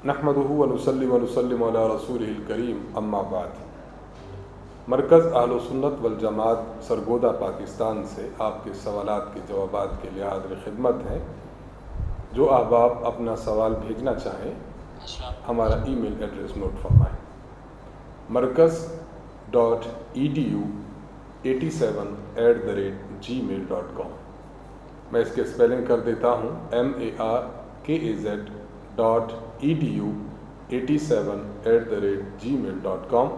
नहमदुहु व नुसल्ली व नुसल्लिमु अला रसूलिहिल करीम अम्मा बाद। मरकज़ अहले सुन्नत वल जमात सरगोदा पाकिस्तान से आपके सवालात के जवाबात के लिए हाज़िर खिदमत हैं। जो अहबाब अपना सवाल भेजना चाहें हमारा ईमेल एड्रेस नोट फरमाएँ। markaz.edu87@gmail.com। मैं इसके स्पेलिंग कर देता हूँ markaz.edu87@gmail.com।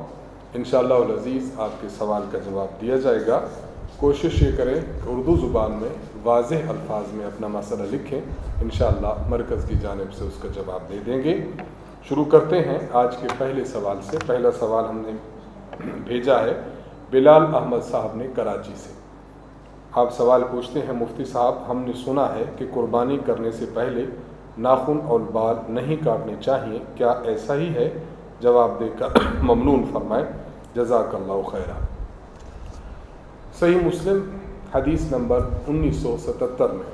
इंशाअल्लाह अज़ीज़ आपके सवाल का जवाब दिया जाएगा। कोशिश ये करें कि उर्दू ज़ुबान में वाज़ेह अल्फाज में अपना मसला लिखें, इंशाअल्लाह मरकज़ की जानिब से उसका जवाब दे देंगे। शुरू करते हैं आज के पहले सवाल से। पहला सवाल हमने भेजा है बिलाल अहमद साहब ने कराची से। आप सवाल पूछते हैं, मुफ्ती साहब हमने सुना है कि कुर्बानी करने से पहले नाखून और बाल नहीं काटने चाहिए, क्या ऐसा ही है? जवाब देकर ममनून फरमाएं, जज़ाकल्लाहु खैरा। सही मुस्लिम हदीस नंबर 1977 में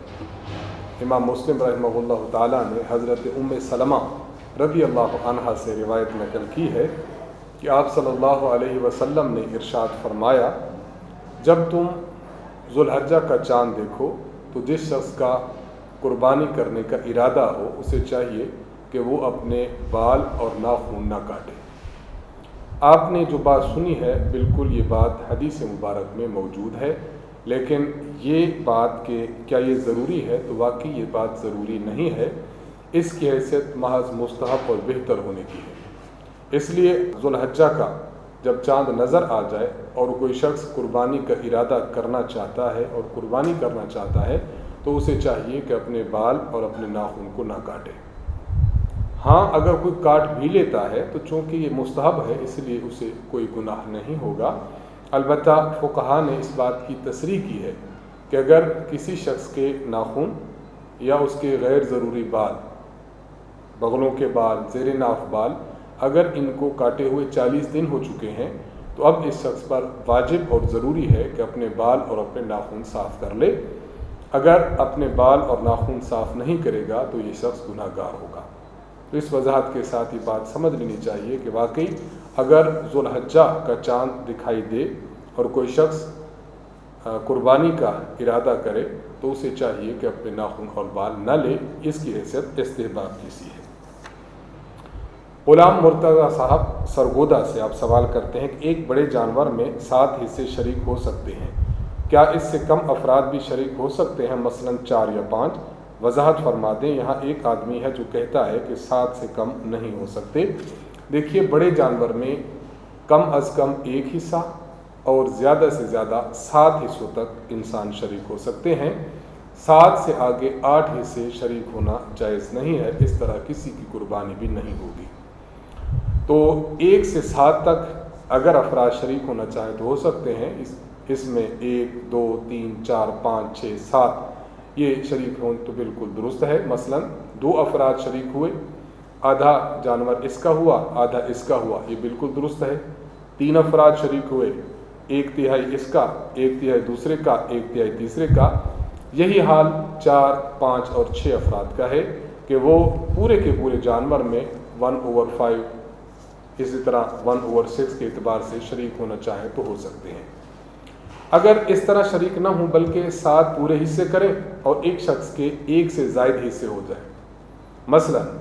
इमाम मुस्लिम रहमहुल्लाह ताला ने हज़रत उम्मे सलमा रज़ी अल्लाह अन्हा से रिवायत नकल की है कि आप सल्लल्लाहु अलैहि वसल्लम ने इरशाद फरमाया, जब तुम ज़ुल्हज्जा का चाँद देखो तो जिस शख्स का कुर्बानी करने का इरादा हो उसे चाहिए कि वो अपने बाल और नाखून ना काटे। आपने जो बात सुनी है बिल्कुल ये बात हदीस मुबारक में मौजूद है, लेकिन ये बात कि क्या ये ज़रूरी है, तो वाकई ये बात ज़रूरी नहीं है। इसकी हैसियत महज मुस्तहब और बेहतर होने की है। इसलिए ज़ुल्हज्जा का जब चाँद नज़र आ जाए और कोई शख्स कुर्बानी का इरादा करना चाहता है और कुर्बानी करना चाहता है तो उसे चाहिए कि अपने बाल और अपने नाखून को ना काटे। हाँ, अगर कोई काट भी लेता है तो चूँकि ये मुस्तहब है इसलिए उसे कोई गुनाह नहीं होगा। अलबत्ता फुक़हा ने इस बात की तसरीह की है कि अगर किसी शख्स के नाखून या उसके गैर ज़रूरी बाल, बगलों के बाल, ज़ेर नाफ बाल, अगर इनको काटे हुए 40 दिन हो चुके हैं तो अब इस शख्स पर वाजिब और ज़रूरी है कि अपने बाल और अपने नाखून साफ़ कर ले। अगर अपने बाल और नाखून साफ़ नहीं करेगा तो ये शख्स गुनाहगार होगा। तो इस वजाहत के साथ ये बात समझ लेनी चाहिए कि वाकई अगर ज़ुल्हज्जा का चाँद दिखाई दे और कोई शख्स कुर्बानी का इरादा करे तो उसे चाहिए कि अपने नाखून और बाल न ले। इसकी हैसियत इस्तेहबाब की सी है। गुलाम मुर्तज़ा साहब सरगोदा से आप सवाल करते हैं कि एक बड़े जानवर में 7 हिस्से शरीक हो सकते हैं, क्या इससे कम अफराद भी शरीक हो सकते हैं, मसलन 4 या 5? वजाहत फरमा दें। यहाँ एक आदमी है जो कहता है कि 7 से कम नहीं हो सकते। देखिए, बड़े जानवर में कम अज़ कम एक हिस्सा और ज़्यादा से ज़्यादा 7 हिस्सों तक इंसान शरीक हो सकते हैं। 7 से आगे 8 हिस्से शरीक होना जायज़ नहीं है। इस तरह किसी की कुर्बानी भी नहीं होगी। तो 1 से 7 तक अगर अफराद शरीक होना चाहें तो हो सकते हैं। इसमें 1, 2, 3, 4, 5, 6, 7 ये शरीक हों तो बिल्कुल दुरुस्त है। मसलन 2 अफराद शरीक हुए, आधा जानवर इसका हुआ आधा इसका हुआ, ये बिल्कुल दुरुस्त है। 3 अफराद शरीक हुए, 1/3 इसका, 1/3 दूसरे का, 1/3 तीसरे का। यही हाल 4, 5 और 6 अफराद का है कि वो पूरे के पूरे जानवर में 1/5, इसी तरह 1/6 के एतबार से शरीक होना चाहें तो हो सकते हैं। अगर इस तरह शरीक ना हो बल्कि 7 पूरे हिस्से करें और एक शख्स के 1 से ज़ायद हिस्से हो जाए, मसलन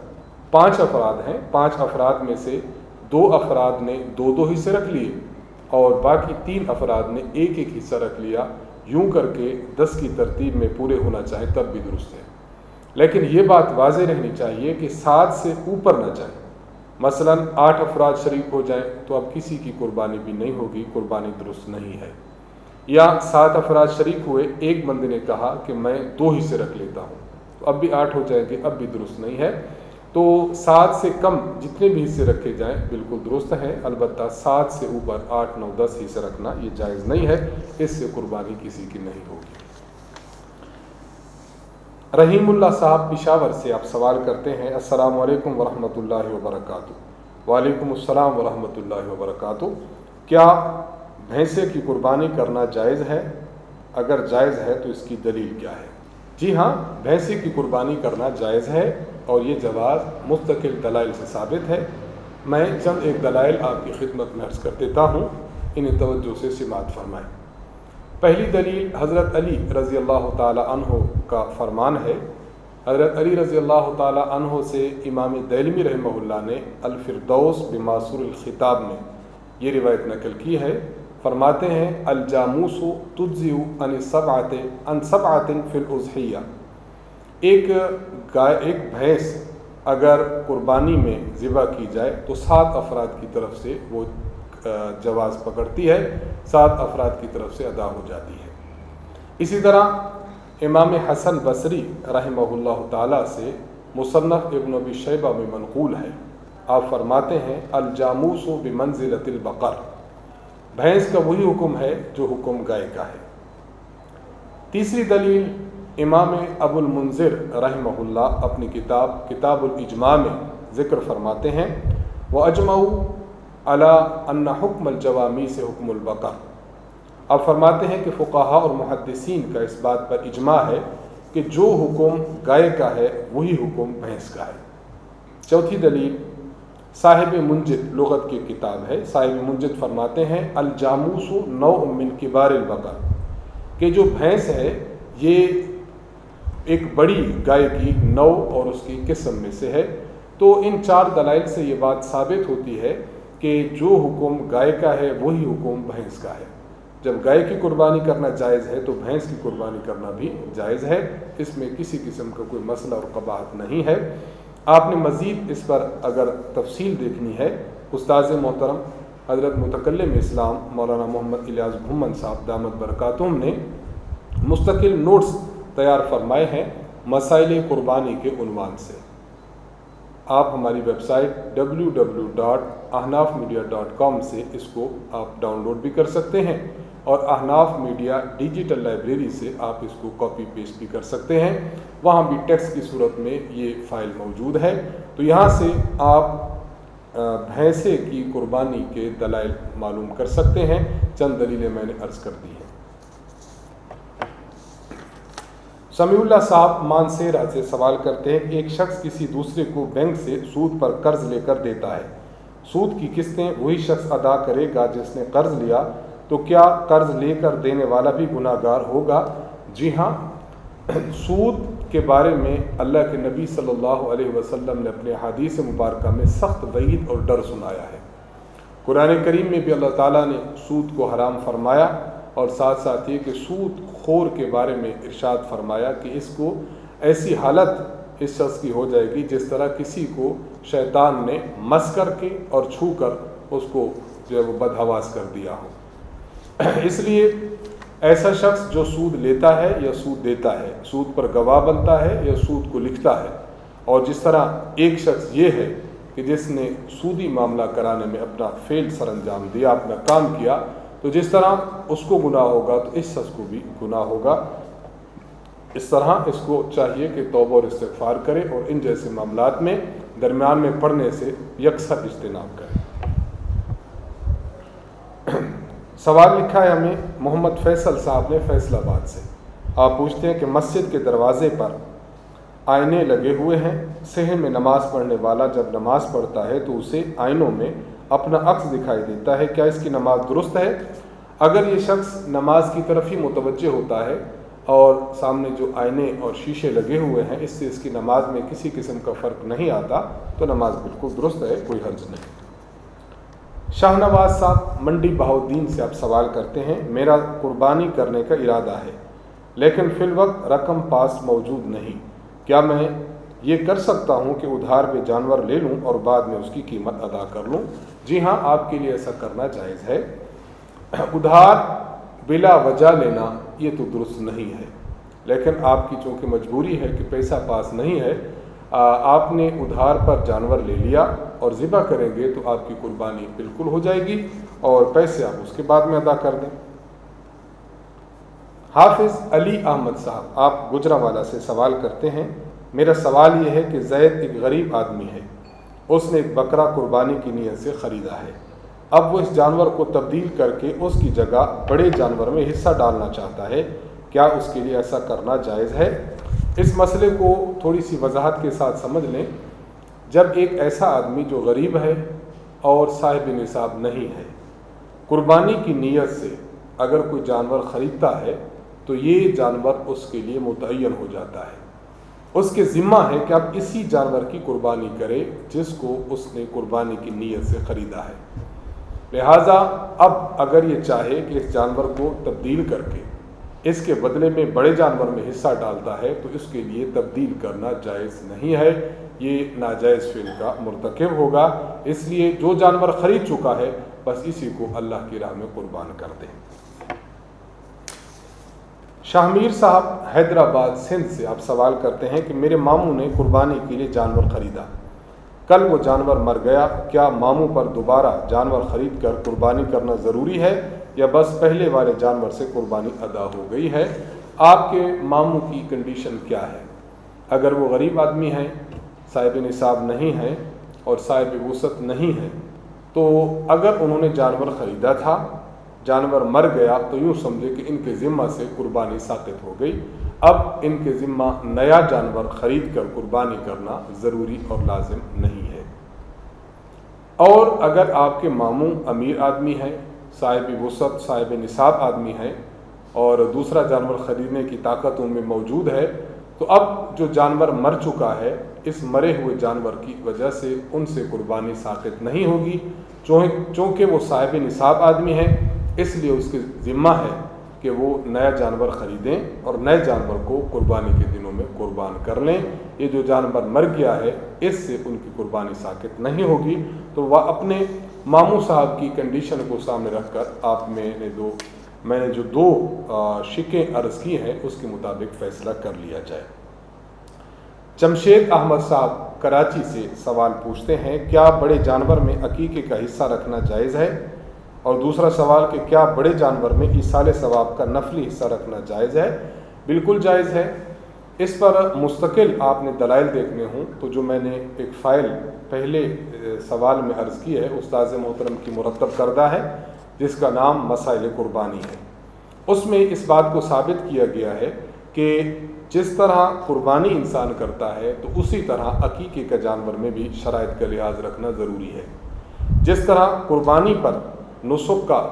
5 अफराद हैं, 5 अफराद में से 2 अफराद ने 2-2 हिस्से रख लिए और बाकी 3 अफराद ने 1-1 हिस्सा रख लिया, यूं करके 10 की तरतीब में पूरे होना चाहे तब भी दुरुस्त है। लेकिन ये बात वाज़ेह रहनी चाहिए कि 7 से ऊपर न जाए। मसलन 8 अफराद शरीक हो जाएं तो अब किसी की कुर्बानी भी नहीं होगी, कुर्बानी दुरुस्त नहीं है। या 7 अफराद शरीक हुए, एक बंदे ने कहा कि मैं 2 हिस्से रख लेता हूँ, तो अब भी 8 हो जाएंगे, अब भी दुरुस्त नहीं है। तो 7 से कम जितने भी हिस्से रखे जाएं बिल्कुल दुरुस्त हैं। अलबत्ता 7 से ऊपर 8, 9, 10 हिस्से रखना ये जायज़ नहीं है, इससे कुर्बानी किसी की नहीं होगी। रहीमुल्लाह साहब पिशावर से आप सवाल करते हैं, अस्सलामु अलैकुम वरहमतुल्लाहि वबरकातुहू। वालेकुम अस्सलाम वरहमतुल्लाहि वबरकातुहू। क्या भैंसे की कुर्बानी करना जायज़ है? अगर जायज़ है तो इसकी दलील क्या है? جی ہاں، بھینسی کی قربانی کرنا جائز ہے اور یہ جواز مستقل دلائل سے ثابت ہے۔ میں چند ایک دلائل آپ کی خدمت میں عرض کر دیتا ہوں، انہیں توجہ سے سماعت فرمائیں۔ پہلی دلیل حضرت علی رضی اللہ تعالی عنہ کا فرمان ہے۔ حضرت علی رضی اللہ تعالی عنہ سے امام دیلمی رحمہ اللہ نے الفردوس بماسور الخطاب میں یہ روایت نقل کی ہے۔ فرماتے ہیں الجاموس تجزئ عن سبعۃ فی الاضحیہ، ایک بھینس اگر قربانی میں ذبح کی جائے تو 7 افراد کی طرف سے وہ جواز پکڑتی ہے، 7 افراد کی طرف سے ادا ہو جاتی ہے۔ اسی طرح امام حسن بصری رحمہ اللہ تعالیٰ سے مصنف ابن ابی شیبہ میں منقول ہے، آپ فرماتے ہیں الجاموس بمنزلۃ البقر، بھینس کا وہی حکم ہے جو حکم گائے کا ہے۔ تیسری دلیل امام ابو المنذر رحمہ اللہ اپنی کتاب الاجماع میں ذکر فرماتے ہیں وَأَجْمَعُوا عَلَىٰ أَنَّ حُكْمَ الْجَوَامِيسِ حُكْمُ الْبَقَرِ، آپ فرماتے ہیں کہ فقہاء اور محدثین کا اس بات پر اجماع ہے کہ جو حکم گائے کا ہے وہی حکم بھینس کا ہے۔ چوتھی دلیل صاحب منجد لغت کی کتاب ہے، صاحب منجد فرماتے ہیں الجاموس نوع من کبار البقر، کہ جو بھینس ہے یہ ایک بڑی گائے کی نوع اور اس کی قسم میں سے ہے۔ تو ان 4 دلائل سے یہ بات ثابت ہوتی ہے کہ جو حکم گائے کا ہے وہی حکم بھینس کا ہے۔ جب گائے کی قربانی کرنا جائز ہے تو بھینس کی قربانی کرنا بھی جائز ہے، اس میں کسی قسم کا کوئی مسئلہ اور قباحت نہیں ہے۔ آپ نے مزید اس پر اگر تفصیل دیکھنی ہے، استاذ محترم حضرت متکلم اسلام مولانا محمد الیاس بھومن صاحب دامت برکاتہم نے مستقل نوٹس تیار فرمائے ہیں مسائل قربانی کے عنوان سے۔ آپ ہماری ویب سائٹ www.ahnafmedia.com سے اس کو آپ ڈاؤن لوڈ بھی کر سکتے ہیں، اور احناف میڈیا ڈیجیٹل لائبریری سے آپ اس کو کاپی پیسٹ بھی کر سکتے ہیں، وہاں بھی ٹیکسٹ کی صورت میں یہ فائل موجود ہے۔ تو یہاں سے آپ بھینسے کی قربانی کے دلائل معلوم کر سکتے ہیں۔ چند دلیلیں میں نے عرض کر دی ہیں۔ سمیع اللہ صاحب مانسیرہ سے سوال کرتے ہیں کہ ایک شخص کسی دوسرے کو بینک سے سود پر قرض لے کر دیتا ہے، سود کی قسطیں وہی شخص ادا کرے گا جس نے قرض لیا، تو کیا قرض لے کر دینے والا بھی گناہ گار ہوگا؟ جی ہاں، سود کے بارے میں اللہ کے نبی صلی اللہ علیہ وسلم نے اپنے حدیث مبارکہ میں سخت وعید اور ڈر سنایا ہے۔ قرآن کریم میں بھی اللہ تعالیٰ نے سود کو حرام فرمایا، اور ساتھ ساتھ یہ کہ سود خور کے بارے میں ارشاد فرمایا کہ اس کو ایسی حالت اس شخص کی ہو جائے گی جس طرح کسی کو شیطان نے مس کر کے اور چھو کر اس کو جو ہے وہ بدحواس کر دیا ہو۔ اس لیے ایسا شخص جو سود لیتا ہے یا سود دیتا ہے، سود پر گواہ بنتا ہے یا سود کو لکھتا ہے، اور جس طرح ایک شخص یہ ہے کہ جس نے سودی معاملہ کرانے میں اپنا فعل سر انجام دیا، اپنا کام کیا، تو جس طرح اس کو گناہ ہوگا تو اس شخص کو بھی گناہ ہوگا۔ اس طرح اس کو چاہیے کہ توبہ اور استغفار کرے اور ان جیسے معاملات میں درمیان میں پڑھنے سے یکسر اجتناب کرے۔ سوال لکھا ہے ہمیں محمد فیصل صاحب نے فیصل آباد سے۔ آپ پوچھتے ہیں کہ مسجد کے دروازے پر آئینے لگے ہوئے ہیں، صحن میں نماز پڑھنے والا جب نماز پڑھتا ہے تو اسے آئینوں میں اپنا عکس دکھائی دیتا ہے، کیا اس کی نماز درست ہے؟ اگر یہ شخص نماز کی طرف ہی متوجہ ہوتا ہے اور سامنے جو آئینے اور شیشے لگے ہوئے ہیں اس سے اس کی نماز میں کسی قسم کا فرق نہیں آتا تو نماز بالکل درست ہے، کوئی حرج نہیں۔ شاہ نواز صاحب منڈی بہاؤالدین سے آپ سوال کرتے ہیں میرا قربانی کرنے کا ارادہ ہے لیکن فی الوقت رقم پاس موجود نہیں، کیا میں یہ کر سکتا ہوں کہ ادھار پہ جانور لے لوں اور بعد میں اس کی قیمت ادا کر لوں؟ جی ہاں، آپ کے لیے ایسا کرنا جائز ہے۔ ادھار بلا وجہ لینا یہ تو درست نہیں ہے، لیکن آپ کی چونکہ مجبوری ہے کہ پیسہ پاس نہیں ہے، آپ نے ادھار پر جانور لے لیا اور ذبح کریں گے تو آپ کی قربانی بالکل ہو جائے گی اور پیسے آپ اس کے بعد میں ادا کر دیں۔ حافظ علی احمد صاحب آپ گجرانوالہ سے سوال کرتے ہیں میرا سوال یہ ہے کہ زید ایک غریب آدمی ہے، اس نے ایک بکرا قربانی کی نیت سے خریدا ہے، اب وہ اس جانور کو تبدیل کر کے اس کی جگہ بڑے جانور میں حصہ ڈالنا چاہتا ہے، کیا اس کے لیے ایسا کرنا جائز ہے؟ اس مسئلے کو تھوڑی سی وضاحت کے ساتھ سمجھ لیں۔ جب ایک ایسا آدمی جو غریب ہے اور صاحب نصاب نہیں ہے، قربانی کی نیت سے اگر کوئی جانور خریدتا ہے تو یہ جانور اس کے لیے متعین ہو جاتا ہے، اس کے ذمہ ہے کہ اب اسی جانور کی قربانی کرے جس کو اس نے قربانی کی نیت سے خریدا ہے۔ لہٰذا اب اگر یہ چاہے کہ اس جانور کو تبدیل کر کے اس کے بدلے میں بڑے جانور میں حصہ ڈالتا ہے تو اس کے لیے تبدیل کرنا جائز نہیں ہے، یہ ناجائز فعل کا مرتکب ہوگا۔ اس لیے جو جانور خرید چکا ہے بس اسی کو اللہ کی راہ میں قربان کر دیں۔ شاہ میر صاحب حیدرآباد سندھ سے آپ سوال کرتے ہیں کہ میرے ماموں نے قربانی کے لیے جانور خریدا، کل وہ جانور مر گیا، کیا ماموں پر دوبارہ جانور خرید کر قربانی کرنا ضروری ہے یا بس پہلے والے جانور سے قربانی ادا ہو گئی ہے؟ آپ کے ماموں کی کنڈیشن کیا ہے؟ اگر وہ غریب آدمی ہیں، صاحب نصاب نہیں ہے اور صاحب وسعت نہیں ہے، تو اگر انہوں نے جانور خریدا تھا، جانور مر گیا، تو یوں سمجھے کہ ان کے ذمہ سے قربانی ساقط ہو گئی، اب ان کے ذمہ نیا جانور خرید کر قربانی کرنا ضروری اور لازم نہیں ہے۔ اور اگر آپ کے ماموں امیر آدمی ہیں، صاحب وسعت صاحب نصاب آدمی ہیں اور دوسرا جانور خریدنے کی طاقت ان میں موجود ہے، تو اب جو جانور مر چکا ہے اس مرے ہوئے جانور کی وجہ سے ان سے قربانی ساقط نہیں ہوگی، چونکہ وہ صاحب نصاب آدمی ہیں، اس لیے اس کے ذمہ ہے کہ وہ نیا جانور خریدیں اور نئے جانور کو قربانی کے دنوں میں قربان کر لیں۔ یہ جو جانور مر گیا ہے اس سے ان کی قربانی ساقط نہیں ہوگی۔ تو وہ اپنے ماموں صاحب کی کنڈیشن کو سامنے رکھ کر آپ میں نے جو دو شکیں عرض کی ہیں اس کے مطابق فیصلہ کر لیا جائے۔ جمشید احمد صاحب کراچی سے سوال پوچھتے ہیں، کیا بڑے جانور میں عقیقے کا حصہ رکھنا جائز ہے؟ اور دوسرا سوال کہ کیا بڑے جانور میں ایصال ثواب کا نفلی حصہ رکھنا جائز ہے؟ بالکل جائز ہے۔ اس پر مستقل آپ نے دلائل دیکھنے ہوں تو جو میں نے ایک فائل پہلے سوال میں عرض کی ہے استاذ محترم کی مرتب کردہ ہے، جس کا نام مسائل قربانی ہے۔ اس میں اس بات کو ثابت کیا گیا ہے کہ جس طرح قربانی انسان کرتا ہے تو اسی طرح عقیقے کا جانور میں بھی شرائط کا لحاظ رکھنا ضروری ہے۔ جس طرح قربانی پر نسک کا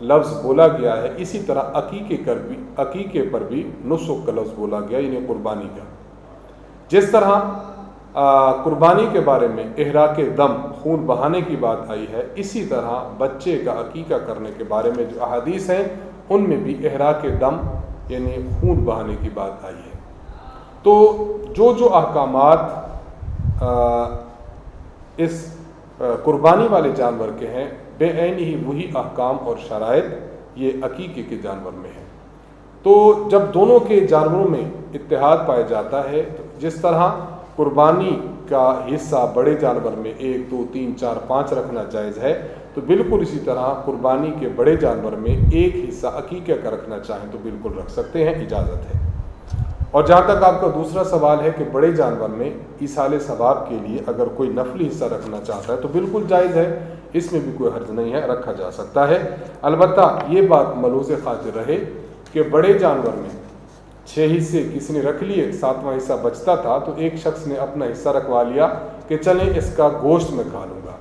لفظ بولا گیا ہے، اسی طرح عقیقے پر بھی نسک کا لفظ بولا گیا، یعنی قربانی کا۔ جس طرح قربانی کے بارے میں احراق دم خون بہانے کی بات آئی ہے، اسی طرح بچے کا عقیقہ کرنے کے بارے میں جو احادیث ہیں ان میں بھی احراق دم یعنی خون بہانے کی بات آئی ہے۔ تو جو احکامات اس قربانی والے جانور کے ہیں بے عین ہی وہی احکام اور شرائط یہ عقیقے کے جانور میں ہیں۔ تو جب دونوں کے جانوروں میں اتحاد پایا جاتا ہے، تو جس طرح قربانی کا حصہ بڑے جانور میں 1 2 3 4 5 رکھنا جائز ہے، تو بالکل اسی طرح قربانی کے بڑے جانور میں ایک حصہ عقیقہ کا رکھنا چاہیں تو بالکل رکھ سکتے ہیں، اجازت ہے۔ اور جہاں تک آپ کا دوسرا سوال ہے کہ بڑے جانور میں ایصال ثواب کے لیے اگر کوئی نفلی حصہ رکھنا چاہتا ہے تو بالکل جائز ہے، اس میں بھی کوئی حرج نہیں ہے، رکھا جا سکتا ہے۔ البتہ یہ بات ملحوظ خاطر رہے کہ بڑے جانور میں 6 حصے کسی نے رکھ لیے، 7واں حصہ بچتا تھا تو ایک شخص نے اپنا حصہ رکھوا لیا کہ چلیں اس کا گوشت میں کھا لوں گا،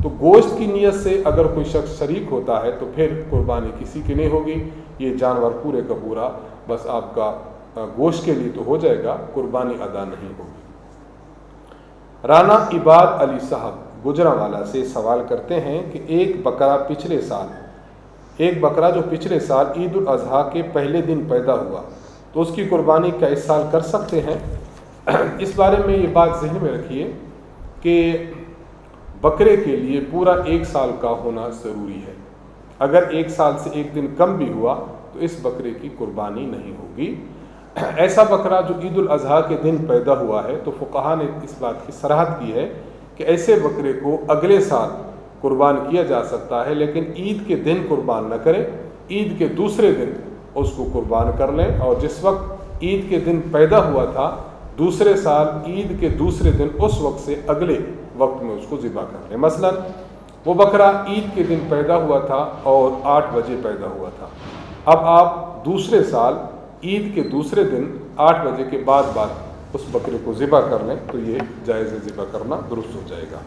تو گوشت کی نیت سے اگر کوئی شخص شریک ہوتا ہے تو پھر قربانی کسی کی نہیں ہوگی، یہ جانور پورے کا پورا بس آپ کا گوشت کے لیے تو ہو جائے گا، قربانی ادا نہیں ہوگی۔ رانا عباد علی صاحب گجرانوالہ سے سوال کرتے ہیں کہ ایک بکرا جو پچھلے سال عید الاضحیٰ کے پہلے دن پیدا ہوا تو اس کی قربانی کیا اس سال کر سکتے ہیں؟ اس بارے میں یہ بات ذہن میں رکھیے کہ بکرے کے لیے پورا 1 سال کا ہونا ضروری ہے۔ اگر 1 سال سے 1 دن کم بھی ہوا تو اس بکرے کی قربانی نہیں ہوگی۔ ایسا بکرا جو عید الاضحیٰ کے دن پیدا ہوا ہے تو فقہا نے اس بات کی صراحت کی ہے کہ ایسے بکرے کو اگلے سال قربان کیا جا سکتا ہے، لیکن عید کے دن قربان نہ کریں، عید کے دوسرے دن اس کو قربان کر لیں، اور جس وقت عید کے دن پیدا ہوا تھا دوسرے سال عید کے دوسرے دن اس وقت سے اگلے وقت میں اس کو ذبح کر لیں۔ مثلا وہ بکرا عید کے دن پیدا ہوا تھا اور 8 بجے پیدا ہوا تھا، اب آپ دوسرے سال عید کے دوسرے دن 8 بجے کے بعد उस बकरे को ज़िबा कर लें तो ये जायज़ ज़िबा करना दुरुस्त हो जाएगा।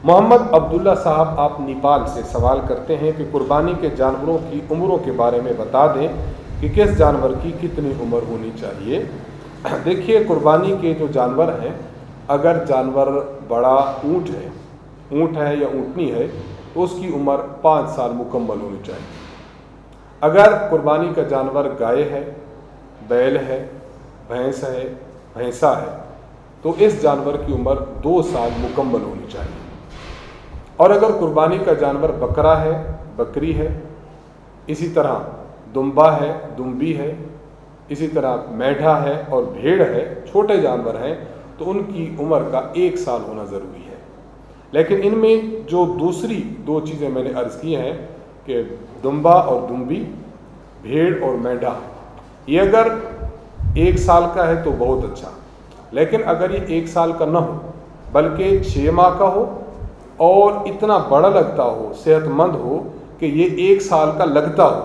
मोहम्मद अब्दुल्ला साहब आप नेपाल से सवाल करते हैं कि कुर्बानी के जानवरों की उम्रों के बारे में बता दें कि किस जानवर की कितनी उम्र होनी चाहिए। देखिए, कुर्बानी के जो जानवर हैं, अगर जानवर बड़ा ऊँट है या ऊँटनी है तो उसकी उम्र 5 साल मुकम्मल होनी चाहिए। अगर कुर्बानी का जानवर गाय है, बैल है, भैंस है, भैंसा है तो इस जानवर की उम्र 2 साल मुकम्मल होनी चाहिए। और अगर कुर्बानी का जानवर बकरा है, बकरी है, इसी तरह दुम्बा है, दुम्बी है, इसी तरह मेढ़ा है और भेड़ है, छोटे जानवर हैं, तो उनकी उम्र का 1 साल होना ज़रूरी है। लेकिन इनमें जो दूसरी 2 चीज़ें मैंने अर्ज़ की हैं कि दुम्बा और दुम्बी, भेड़ और मेढ़ा, ये अगर 1 साल का है तो बहुत अच्छा, लेकिन अगर ये 1 साल का ना हो बल्कि 6 माह का हो और इतना बड़ा लगता हो, सेहतमंद हो कि ये 1 साल का लगता हो,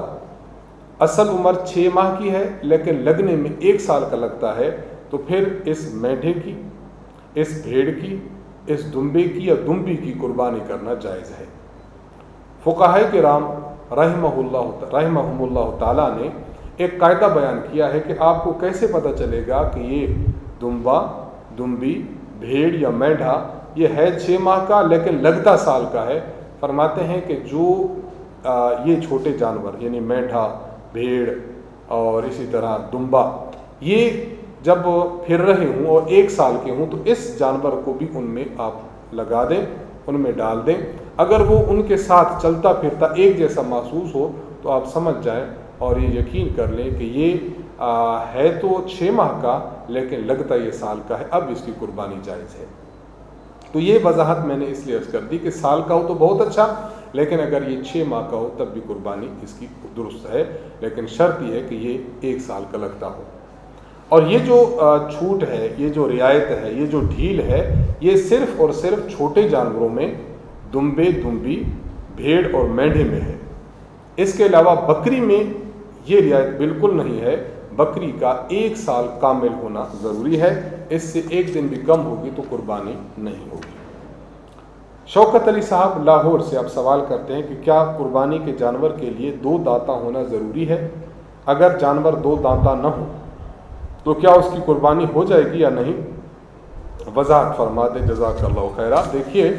असल उम्र 6 माह की है लेकिन लगने में 1 साल का लगता है, तो फिर इस मेढे की, इस भेड़ की, इस दुम्बे की या दुम्बी की कुर्बानी करना जायज़ है। फुक़हा किराम रहमहुमुल्लाह ताला ने एक कायदा बयान किया है कि आपको कैसे पता चलेगा कि ये दुम्बा, दुम्बी, भेड़ या मेढा ये है 6 माह का लेकिन लगता साल का है। फरमाते हैं कि जो ये छोटे जानवर यानी मेढा, भेड़ और इसी तरह दुम्बा ये जब फिर रहे हों और 1 साल के हों तो इस जानवर को भी उनमें आप लगा दें, उनमें डाल दें। अगर वो उनके साथ चलता फिरता एक जैसा महसूस हो तो आप समझ जाएं और ये यकीन कर लें कि ये है तो 6 माह का लेकिन लगता ये साल का है, अब इसकी कुर्बानी जायज़ है। तो ये वजाहत मैंने इसलिए अर्ज़ कर दी कि साल का हो तो बहुत अच्छा, लेकिन अगर ये 6 माह का हो तब भी कुर्बानी इसकी दुरुस्त है, लेकिन शर्त ये है कि ये 1 साल का लगता हो। और ये जो छूट है, ये जो रियायत है, ये जो ढील है, ये सिर्फ़ और सिर्फ छोटे जानवरों में दुम्बे, दुम्बी, भेड़ और मेढ़े में है। इसके अलावा बकरी में ये रियायत बिल्कुल नहीं है। बकरी का 1 साल कामिल होना ज़रूरी है, इससे 1 दिन भी कम होगी तो कुर्बानी नहीं होगी। शौकत अली साहब लाहौर से आप सवाल करते हैं कि क्या कुर्बानी के जानवर के लिए 2 दांता होना ज़रूरी है? अगर जानवर 2 दांता न हो तो क्या उसकी कुर्बानी हो जाएगी या नहीं? वजाहत फरमा दे, जज़ाकल्लाहु खैरा। देखिए,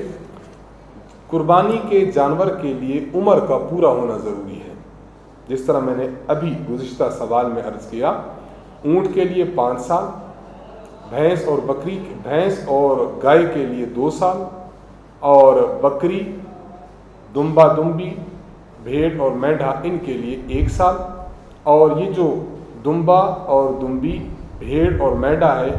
कुर्बानी के जानवर के लिए उम्र का पूरा होना ज़रूरी है। जिस तरह मैंने अभी गुज़िश्ता सवाल में अर्ज़ किया, ऊँट के लिए 5 साल, भैंस और गाय के लिए 2 साल, और बकरी, दुम्बा, दुम्बी, भेड़ और मेढ़ा इनके लिए 1 साल। और ये जो दुम्बा और दुम्बी, भेड़ और मेढ़ा है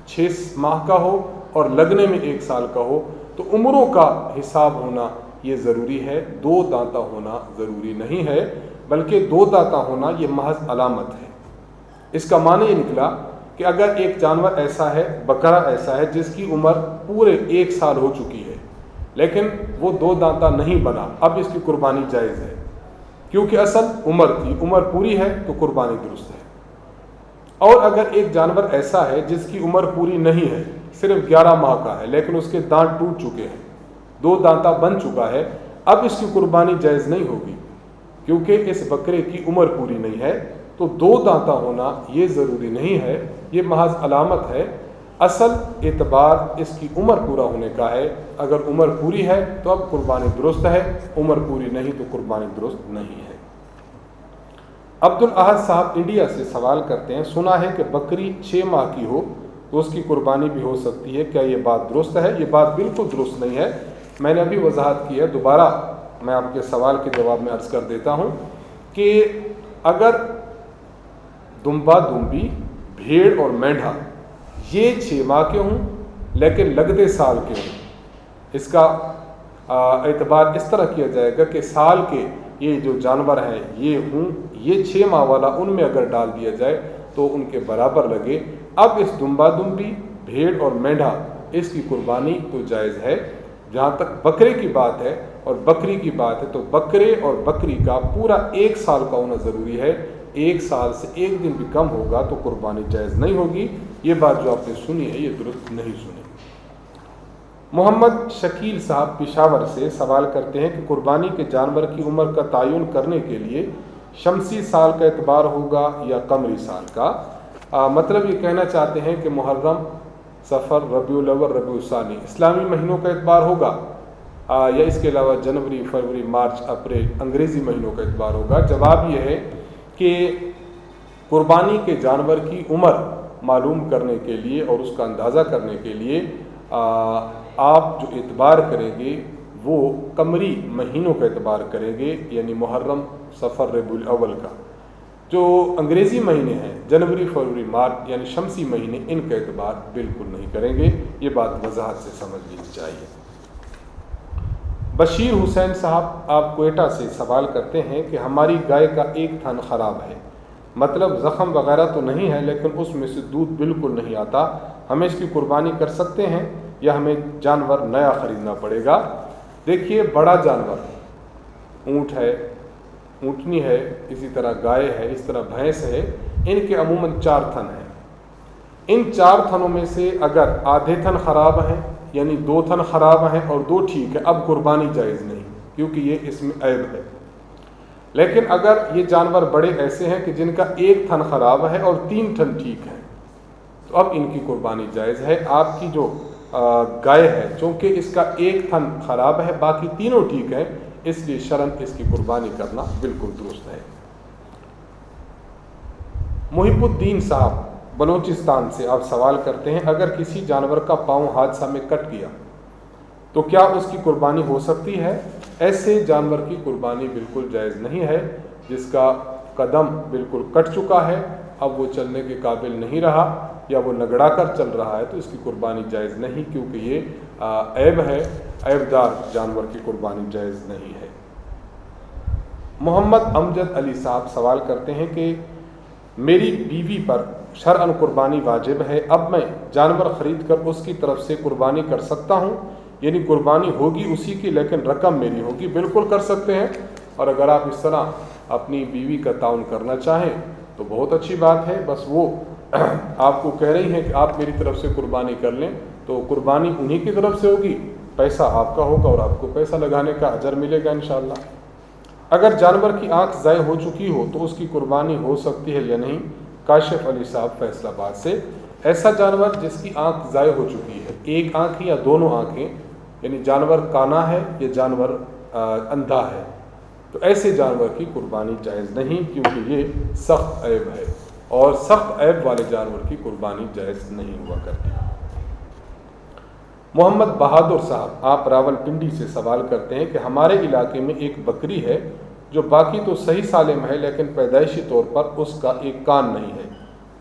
6 माह का हो और लगने में 1 साल का हो तो उम्रों का हिसाब होना ये ज़रूरी है। 2 दांता होना ज़रूरी नहीं है, बल्कि 2 दांता होना ये महज अलामत है। इसका माने ये निकला कि अगर एक जानवर ऐसा है, बकरा ऐसा है जिसकी उम्र पूरे 1 साल हो चुकी है लेकिन वो 2 दांता नहीं बना, अब इसकी कुर्बानी जायज़ है क्योंकि असल उम्र थी, उम्र पूरी है तो कुर्बानी दुरुस्त है। और अगर एक जानवर ऐसा है जिसकी उम्र पूरी नहीं है, सिर्फ 11 माह का है लेकिन उसके दांत टूट चुके हैं, 2 दांता बन चुका है, अब इसकी कुर्बानी जायज़ नहीं होगी क्योंकि इस बकरे की उम्र पूरी नहीं है। तो 2 दांता होना ये ज़रूरी नहीं है, ये महज अलामत है। असल एतबार इसकी उम्र पूरा होने का है। अगर उम्र पूरी है तो अब कुर्बानी दुरुस्त है, उम्र पूरी नहीं तो कुर्बानी दुरुस्त नहीं है। अब्दुल अहद साहब इंडिया से सवाल करते हैं, सुना है कि बकरी 6 माह की हो तो उसकी कुर्बानी भी हो सकती है, क्या ये बात दुरुस्त है? ये बात बिल्कुल दुरुस्त नहीं है। मैंने अभी वजाहत की है, दोबारा मैं आपके सवाल के जवाब में अर्ज़ कर देता हूँ कि अगर दुम्बा, दुम्बी, भेड़ और मेढ़ा ये 6 माह के हों लेकिन लगते साल के हों, इसका एतबार इस तरह किया जाएगा कि साल के ये जो जानवर हैं ये 6 माह वाला उनमें अगर डाल दिया जाए तो उनके बराबर लगे। अब इस दुम्बा, दुम्बी, भेड़ और मेढ़ा इसकी कुर्बानी तो जायज़ है। जहाँ तक बकरे की बात है और बकरी की बात है तो बकरे और बकरी का पूरा 1 साल का होना ज़रूरी है, 1 साल से 1 दिन भी कम होगा तो कुर्बानी जायज़ नहीं होगी। ये बात जो आपने सुनी है ये दुरुस्त नहीं सुनी। मोहम्मद शकील साहब पिशावर से सवाल करते हैं कि कुर्बानी के जानवर की उम्र का तयन करने के लिए शमसी साल का एतबार होगा या कमरी साल का। मतलब ये कहना चाहते हैं कि मुहर्रम, सफ़र, रबीउल अव्वल, रबीउल सानी इस्लामी महीनों का एतबार होगा या इसके अलावा जनवरी, फरवरी, मार्च, अप्रैल अंग्रेज़ी महीनों का एतबार होगा। जवाब ये है कि कुर्बानी के जानवर की उम्र मालूम करने के लिए और उसका अंदाज़ा करने के लिए आप जो एतबार करेंगे वो कमरी महीनों का एतबार करेंगे, यानी मुहर्रम, सफ़र, रबीउल अव्वल का। जो अंग्रेज़ी महीने हैं जनवरी, फरवरी, मार्च यानी शमसी महीने, इनका एतबार बिल्कुल नहीं करेंगे। ये बात वजाहत से समझ लीजिए चाहिए। बशीर हुसैन साहब आप कोयटा से सवाल करते हैं कि हमारी गाय का एक थन ख़राब है, मतलब ज़ख़म वगैरह तो नहीं है लेकिन उसमें से दूध बिल्कुल नहीं आता, हमें इसकी कुर्बानी कर सकते हैं या हमें जानवर नया ख़रीदना पड़ेगा? देखिए, बड़ा जानवर ऊँट है, ऊँटनी है, इसी तरह गाय है, इस तरह भैंस है, इनके अमूमन 4 थन हैं। इन 4 थनों में से अगर आधे थन ख़राब हैं यानी 2 थन ख़राब हैं और 2 ठीक है, अब कुर्बानी जायज़ नहीं, क्योंकि ये इसमें ऐब है। लेकिन अगर ये जानवर बड़े ऐसे हैं कि जिनका 1 थन ख़राब है और 3 थन ठीक हैं, तो अब इनकी कुर्बानी जायज़ है। आपकी जो गाय है, चूँकि इसका 1 थन ख़राब है, बाकी तीनों ठीक हैं, इसलिए शरन इसकी कुर्बानी करना बिल्कुल दुरुस्त है। मुहिबुद्दीन साहब बलूचिस्तान से आप सवाल करते हैं, अगर किसी जानवर का पाँव हादसा में कट गया तो क्या उसकी कुर्बानी हो सकती है? ऐसे जानवर की कुर्बानी बिल्कुल जायज़ नहीं है। जिसका कदम बिल्कुल कट चुका है, अब वो चलने के काबिल नहीं रहा या वो लगड़ा कर चल रहा है, तो इसकी कुर्बानी जायज़ नहीं, क्योंकि ये ऐब है, ऐबदार जानवर की कुर्बानी जायज़ नहीं है। मोहम्मद अमजद अली साहब सवाल करते हैं कि मेरी बीवी पर शरअन कुर्बानी वाजिब है, अब मैं जानवर ख़रीद कर उसकी तरफ से कुर्बानी कर सकता हूँ, यानी कुर्बानी होगी उसी की लेकिन रकम मेरी होगी? बिल्कुल कर सकते हैं। और अगर आप इस तरह अपनी बीवी का ताउन करना चाहें तो बहुत अच्छी बात है। बस वो आपको कह रही हैं कि आप मेरी तरफ से कुर्बानी कर लें, तो कुर्बानी उन्हीं की तरफ से होगी, पैसा आपका होगा और आपको पैसा लगाने का अजर मिलेगा इंशाअल्लाह। अगर जानवर की आँख ज़ाय हो चुकी हो तो उसकी कुर्बानी हो सकती है या नहीं? काशिफ अली साहब फैसलाबाद से, ऐसा जानवर जिसकी आँख ज़ाय हो चुकी है, एक आँख या दोनों आँखें, यानी जानवर काना है या जानवर अंधा है, तो ऐसे जानवर की कुर्बानी जायज़ नहीं, क्योंकि ये सख्त ऐब है और सख्त ऐब वाले जानवर की कुर्बानी जायज़ नहीं हुआ करती। मोहम्मद बहादुर साहब आप रावलपिंडी से सवाल करते हैं कि हमारे इलाके में एक बकरी है जो बाकी तो सही सालिम है, लेकिन पैदाइशी तौर पर उसका एक कान नहीं है,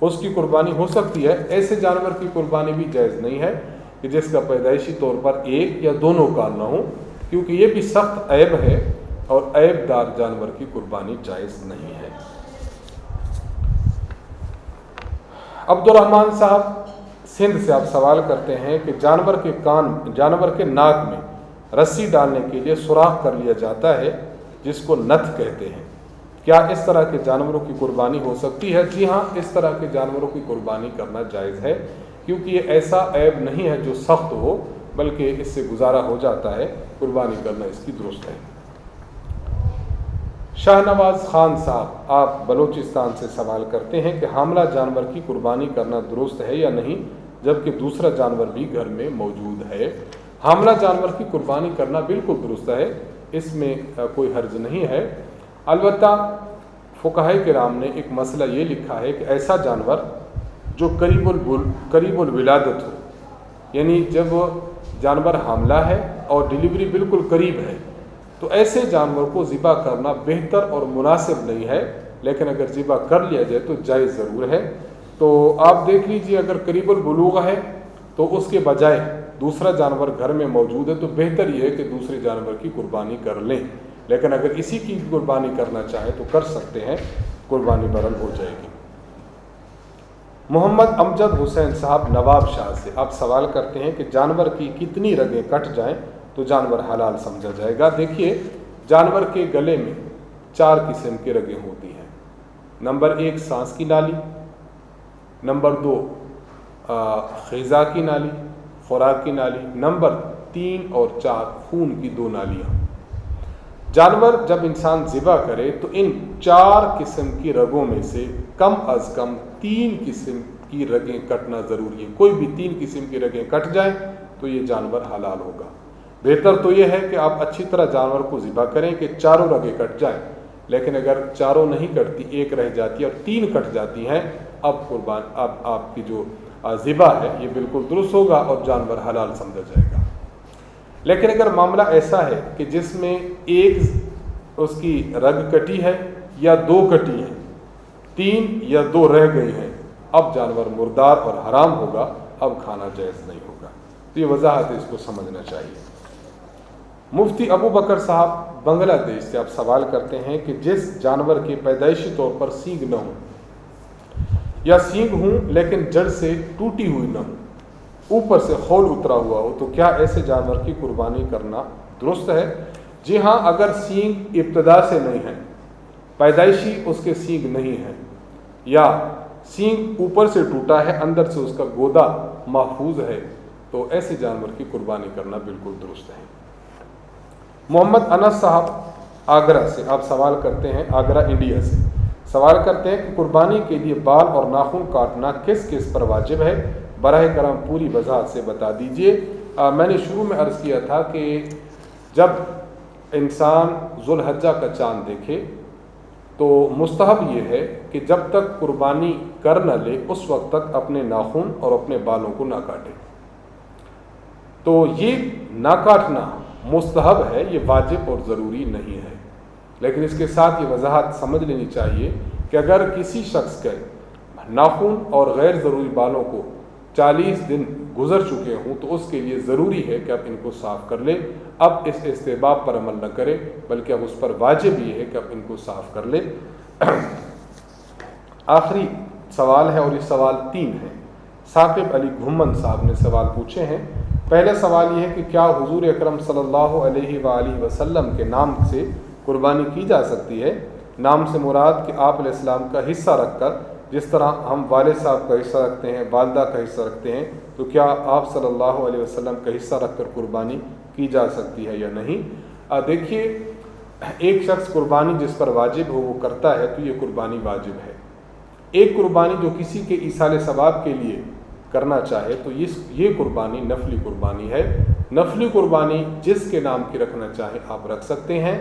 उसकी कुर्बानी हो सकती है? ऐसे जानवर की कुर्बानी भी जायज़ नहीं है कि जिसका पैदाइशी तौर पर एक या दोनों कान ना हो, क्योंकि ये भी सख्त ऐब है और ऐबदार जानवर की कुर्बानी जायज़ नहीं है। अब्दुर्रहमान साहब सिंध से आप सवाल करते हैं कि जानवर के नाक में रस्सी डालने के लिए सुराख कर लिया जाता है जिसको नथ कहते हैं, क्या इस तरह के जानवरों की कुर्बानी हो सकती है? जी हाँ, इस तरह के जानवरों की कुर्बानी करना जायज़ है, क्योंकि ये ऐसा ऐब नहीं है जो सख्त हो, बल्कि इससे गुजारा हो जाता है, कुर्बानी करना इसकी दुरुस्त है। शाहनवाज खान साहब आप बलूचिस्तान से सवाल करते हैं कि हामला जानवर की कुर्बानी करना दुरुस्त है या नहीं, जबकि दूसरा जानवर भी घर में मौजूद है? हामला जानवर की कुर्बानी करना बिल्कुल दुरुस्त है, इसमें कोई हर्ज नहीं है। अलबत्ता फुक़हा किराम ने एक मसला ये लिखा है कि ऐसा जानवर जो करीबुल विलादत हो, यानी जब जानवर हामला है और डिलीवरी बिल्कुल करीब है, तो ऐसे जानवर को ज़िबा करना बेहतर और मुनासिब नहीं है, लेकिन अगर ज़िबा कर लिया जाए तो जायज़ ज़रूर है। तो आप देख लीजिए, अगर करीबुल बुलूग है तो उसके बजाय दूसरा जानवर घर में मौजूद है तो बेहतर ये है कि दूसरे जानवर की कुर्बानी कर लें, लेकिन अगर इसी की कुर्बानी करना चाहें तो कर सकते हैं, कुर्बानी बरन हो जाएगी। मोहम्मद अमजद हुसैन साहब नवाब शाह से आप सवाल करते हैं कि जानवर की कितनी रगें कट जाएं तो जानवर हलाल समझा जाएगा? देखिए, जानवर के गले में 4 किस्म की रगें होती हैं। नंबर 1 सांस की नाली, नंबर 2 ग़िज़ा की नाली, खुराक की नाली, नंबर 3 और 4 खून की 2 नालियाँ। जानवर जब इंसान ज़िबा करे तो इन 4 किस्म की रगों में से कम अज़ कम 3 किस्म की रगें कटना ज़रूरी है। कोई भी 3 किस्म की रगें कट जाए तो ये जानवर हलाल होगा। बेहतर तो ये है कि आप अच्छी तरह जानवर को ज़िबा करें कि चारों रगें कट जाएं, लेकिन अगर चारों नहीं कटती, एक रह जाती है और 3 कट जाती हैं, अब आपकी जो ज़िबा है ये बिल्कुल दुरुस्त होगा और जानवर हलाल समझा जाएगा। लेकिन अगर मामला ऐसा है कि जिसमें एक उसकी रग कटी है या 2 कटी है, 3 या 2 रह गई हैं, अब जानवर मुर्दार और हराम होगा, अब खाना जायज़ नहीं होगा। तो ये वजाहत है, इसको समझना चाहिए। मुफ्ती अबू बकर साहब बांग्लादेश से आप सवाल करते हैं कि जिस जानवर के पैदाइशी तौर पर सींग न हो या सींग हों लेकिन जड़ से टूटी हुई न हो, ऊपर से खोल उतरा हुआ हो, तो क्या ऐसे जानवर की कुर्बानी करना दुरुस्त है? जी हाँ, अगर सींग इब्तदा से नहीं है, पैदाइशी उसके सींग नहीं है, या सींग ऊपर से टूटा है, अंदर से उसका गोदा महफूज है, तो ऐसे जानवर की कुर्बानी करना बिल्कुल दुरुस्त है। मोहम्मद अनस साहब आगरा से आप सवाल करते हैं, आगरा इंडिया से सवाल करते हैं कि कुर्बानी के लिए बाल और नाखून काटना किस किस पर वाजिब है? बराह करम पूरी वजाहत से बता दीजिए। मैंने शुरू में अर्ज़ किया था कि जब इंसान ज़ुल्हज्जा का चाँद देखे तो मुस्तहब ये है कि जब तक कुर्बानी कर न ले उस वक्त तक अपने नाखून और अपने बालों को ना काटे। तो ये ना काटना मुस्तहब है, ये वाजिब और ज़रूरी नहीं है। लेकिन इसके साथ ये वजाहत समझ लेनी चाहिए कि अगर किसी शख्स के नाखून और गैर ज़रूरी बालों को 40 दिन गुजर चुके हों तो उसके लिए ज़रूरी है कि आप इनको साफ़ कर ले। अब इस इस्तेहबाब पर अमल न करें, बल्कि अब उस पर वाजिब ये है कि आप इनको साफ़ कर ले। आखिरी सवाल है और ये सवाल 3 है। साकिब अली घुम्मन साहब ने सवाल पूछे हैं। पहला सवाल ये है कि क्या हुजूर अकरम सल्लल्लाहु अलैहि वसल्लम के नाम से कुर्बानी की जा सकती है? नाम से मुराद कि आप अलैहिस्सलाम का हिस्सा रखकर, जिस तरह हम वालिद साहब का हिस्सा रखते हैं, वालदा का हिस्सा रखते हैं, तो क्या आप सल्लल्लाहु अलैहि वसल्लम का हिस्सा रखकर कुर्बानी की जा सकती है या नहीं? देखिए, एक शख्स कुर्बानी जिस पर वाजिब हो वो करता है तो ये कुर्बानी वाजिब है। एक कुर्बानी जो किसी के ईसाले सवाब के लिए करना चाहे तो ये कुर्बानी नफली कुर्बानी है। नफली कुर्बानी जिसके नाम की रखना चाहे आप रख सकते हैं।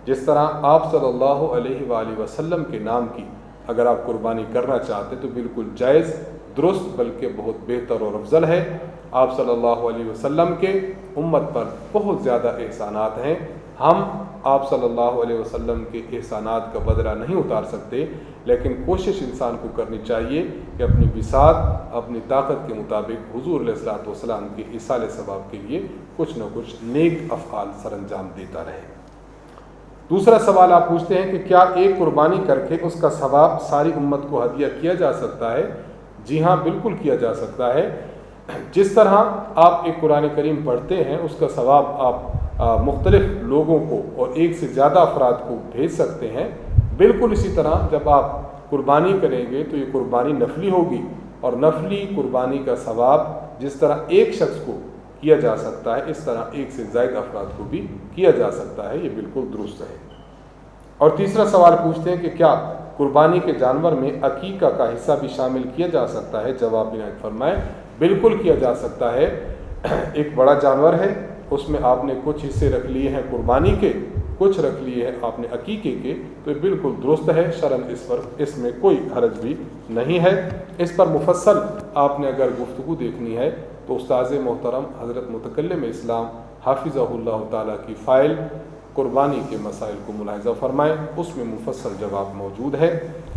जिस तरह आप सल्लल्लाहु अलैहि वसल्लम के नाम की अगर आप कुर्बानी करना चाहते तो बिल्कुल जायज़, दुरुस्त, बल्कि बहुत बेहतर और अफजल है। आप सल्लल्लाहु अलैहि वसल्लम के उम्मत पर बहुत ज़्यादा एहसानात हैं। हम आप सल्लल्लाहु अलैहि वसल्लम के एहसानात का बदला नहीं उतार सकते, लेकिन कोशिश इंसान को करनी चाहिए कि अपनी बिसात, अपनी ताकत के मुताबिक हुजूर अलैहिस्सलातु वस्सलाम के इसाले सवाब के लिए कुछ न कुछ नेक अफ़आल सरअंजाम देता रहे। दूसरा सवाल आप पूछते हैं कि क्या एक कुर्बानी करके उसका सवाब सारी उम्मत को हदिया किया जा सकता है? जी हाँ, बिल्कुल किया जा सकता है। जिस तरह आप एक कुरान करीम पढ़ते हैं उसका सवाब आप मुख्तलिफ लोगों को और एक से ज़्यादा अफराद को भेज सकते हैं, बिल्कुल इसी तरह जब आप कुर्बानी करेंगे तो ये कुर्बानी नफली होगी, और नफली कुर्बानी का सवाब जिस तरह एक शख्स को किया जा सकता है इस तरह एक से ज़्यादा अफराद को भी किया जा सकता है। ये बिल्कुल दुरुस्त है। और तीसरा सवाल पूछते हैं कि क्या कुर्बानी के जानवर में अकीका का हिस्सा भी शामिल किया जा सकता है? जवाब इनायत फरमाएं, बिल्कुल किया जा सकता है। एक बड़ा जानवर है, उसमें आपने कुछ हिस्से रख लिए हैं कुर्बानी के, कुछ रख लिए हैं आपने अकीके के, तो ये बिल्कुल दुरुस्त है। शरन इसमें कोई हरज भी नहीं है। इस पर मुफस्सल आपने अगर गुफ्तगू देखनी है तो उस्ताद मोहतरम हज़रत मुतकल्लिम इस्लाम हाफिज़हुल्लाह ताला की फ़ाइल कुर्बानी के मसाइल को मुलाहिज़ा फ़रमाएँ, उसमें मुफस्सल जवाब मौजूद है।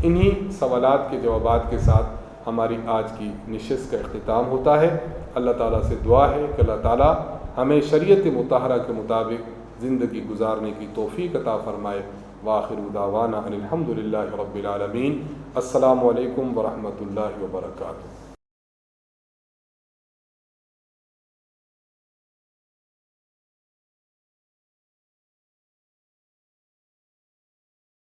इन्हीं सवालात के जवाबात के साथ हमारी आज की नशिस्त का इख्तिताम होता है। अल्लाह ताला से दुआ है कि अल्लाह ताला हमें शरीयत मुताहरा के मुताबिक ज़िंदगी गुजारने की तौफ़ीक़ अता फ़रमाए। वाखिरु दावाना अनिल हम्दुलिल्लाहि रब्बिल आलमीन। अस्सलामु अलैकुम व रहमतुल्लाहि व बरकातुहू।